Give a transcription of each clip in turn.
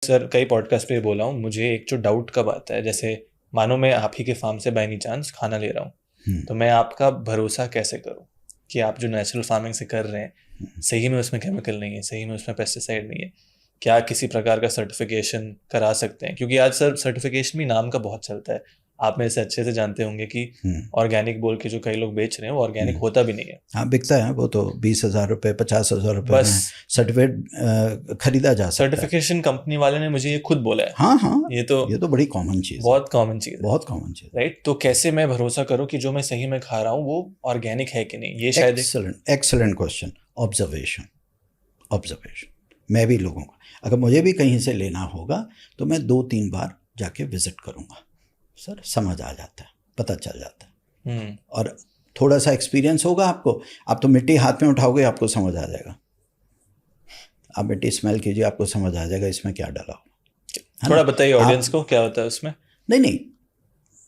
Sir कई podcast पे बोला हूँ, मुझे एक जो डाउट कब आता है, जैसे मानो मैं आप ही के फार्म से बाय एनी चांस खाना ले रहा हूँ, तो मैं आपका भरोसा कैसे करूँ कि आप जो नेचुरल फार्मिंग से कर रहे हैं सही में उसमें केमिकल नहीं है, सही में उसमें पेस्टिसाइड नहीं है, क्या किसी प्रकार का सर्टिफिकेशन करा सकते हैं? क्योंकि आज सर सर्टिफिकेशन भी नाम का बहुत चलता है। आप मेरे से अच्छे से जानते होंगे कि ऑर्गेनिक बोल के जो कई लोग बेच रहे हैं वो ऑर्गेनिक होता भी नहीं है। हाँ, बिकता है वो तो 20,000 रुपये 50,000 रुपये में सर्टिफिकेट खरीदा जा सकता है। सर्टिफिकेशन कंपनी वाले ने मुझे ये खुद बोला है। हाँ, ये तो बड़ी कॉमन चीज़ है, बहुत कॉमन चीज़ है, बहुत कॉमन चीज़, राइट? तो कैसे मैं भरोसा करूं कि जो मैं सही में खा रहा हूं वो ऑर्गेनिक है कि नहीं? ये शायद एक्सेलेंट क्वेश्चन। ऑब्जर्वेशन। मैं भी लोगों को, अगर मुझे भी कहीं से लेना होगा तो मैं 2-3 बार जाके विजिट करूँगा। सर समझ आ जाता है, पता चल जाता है। और थोड़ा सा एक्सपीरियंस होगा आपको, आप तो मिट्टी हाथ में उठाओगे आपको समझ आ जाएगा। आप मिट्टी स्मेल कीजिए, आपको समझ आ जाएगा इसमें क्या डाला हो। थोड़ा बताइए ऑडियंस को क्या होता है उसमें। नहीं,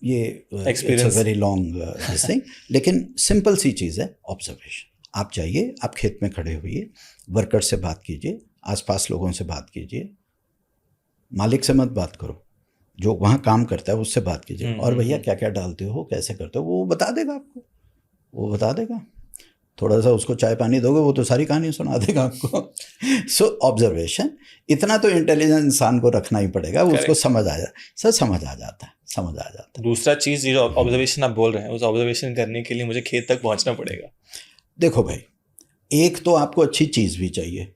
ये it's a very long thing, लेकिन सिंपल सी चीज़ है, ऑब्जर्वेशन। आप जाइए, आप खेत में खड़े हुइए, वर्कर से बात कीजिए, आसपास लोगों से बात कीजिए, मालिक से मत बात करो, जो वहाँ काम करता है उससे बात कीजिए। और भैया क्या क्या डालते हो, कैसे करते हो, वो बता देगा आपको, वो बता देगा। थोड़ा सा उसको चाय पानी दोगे वो तो सारी कहानी सुना देगा आपको। सो ऑब्जर्वेशन, इतना तो इंटेलिजेंट इंसान को रखना ही पड़ेगा, उसको समझ आ जाता। सर समझ आ जाता है। दूसरा चीज़ जो ऑब्जर्वेशन आप बोल रहे हैं, उस ऑब्जर्वेशन करने के लिए मुझे खेत तक पहुँचना पड़ेगा। देखो भाई, एक तो आपको अच्छी चीज़ भी चाहिए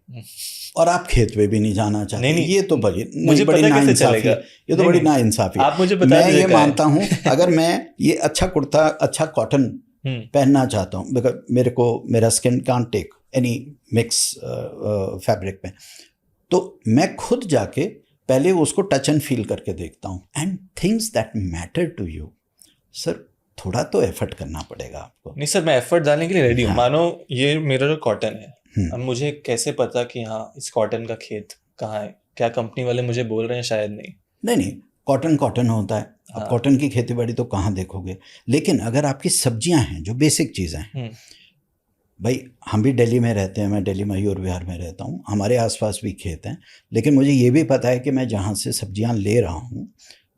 और आप खेत पे भी नहीं जाना चाहते। नहीं, ये तो मुझे बड़ी नाइंसाफी, ये तो बड़ी नाइंसाफी। आप मुझे बता मैं ये मानता हूँ, अगर मैं ये अच्छा कुर्ता, अच्छा कॉटन पहनना चाहता हूँ, बिकॉज मेरा skin can't take any mix fabric में, तो मैं खुद जाके पहले उसको टच एंड फील करके देखता हूँ। And things that matter to you, sir थोड़ा तो एफर्ट करना पड़ेगा आपको। नहीं सर, मैं एफर्ट डालने के लिए रेडी हूँ। मानो ये मेरा जो कॉटन है, अब मुझे कैसे पता कि हाँ इस कॉटन का खेत कहाँ है? क्या कंपनी वाले मुझे बोल रहे हैं? शायद नहीं, कॉटन होता है। अब कॉटन की खेती बाड़ी तो कहाँ देखोगे, लेकिन अगर आपकी सब्जियां हैं, जो बेसिक चीज़ें हैं, भाई हम भी दिल्ली में रहते हैं, मैं दिल्ली मयूर विहार में रहता हूँ, हमारे आसपास भी खेत हैं, लेकिन मुझे ये भी पता है कि मैं जहाँ से सब्जियां ले रहा हूँ,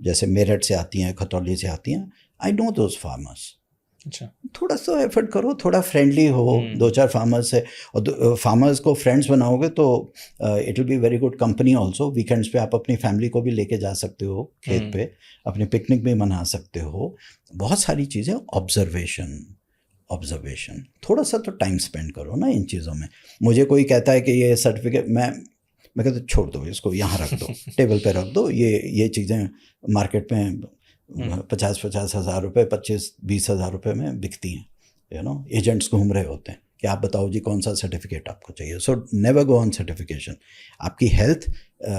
जैसे मेरठ से आती हैं, खतौली से आती हैं, आई नो दोज फार्मर्स। अच्छा, थोड़ा सा एफर्ट करो, थोड़ा फ्रेंडली हो 2-4 फार्मर्स से, और फार्मर्स को फ्रेंड्स बनाओगे तो it will be very good company also. Weekends पे आप अपनी फैमिली को भी लेके जा सकते हो खेत पे, अपनी पिकनिक भी मना सकते हो, बहुत सारी चीज़ें। ऑब्जर्वेशन, थोड़ा सा तो टाइम स्पेंड करो ना इन चीज़ों में। मुझे कोई कहता है कि ये सर्टिफिकेट, मैं कहता छोड़ दो इसको, यहाँ रख दो, टेबल पे रख दो, ये चीज़ें मार्केट में 50-50 हज़ार रुपये, 25-20 हज़ार रुपये में बिकती हैं। एजेंट्स घूम रहे होते हैं कि आप बताओ जी कौन सा सर्टिफिकेट आपको चाहिए। So never go on certification. आपकी health,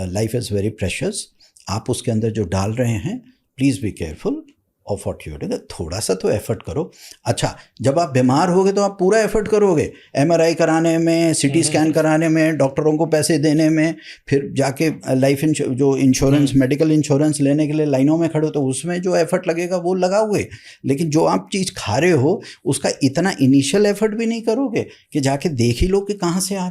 life is very precious. आप उसके अंदर जो डाल रहे हैं, please be careful of what you do. थोड़ा सा तो एफर्ट करो। अच्छा, जब आप बीमार होगे तो आप पूरा एफर्ट करोगे, MRI कराने में, CT स्कैन कराने में, डॉक्टरों को पैसे देने में, फिर जाके लाइफ जो इंश्योरेंस, मेडिकल इंश्योरेंस लेने के लिए लाइनों में खड़े हो, तो उसमें जो एफर्ट लगेगा वो लगाओगे। लेकिन जो आप चीज़ खा रहे हो उसका इतना इनिशियल एफर्ट भी नहीं करोगे कि जाके देख ही लो कि कहाँ से आ रहा है।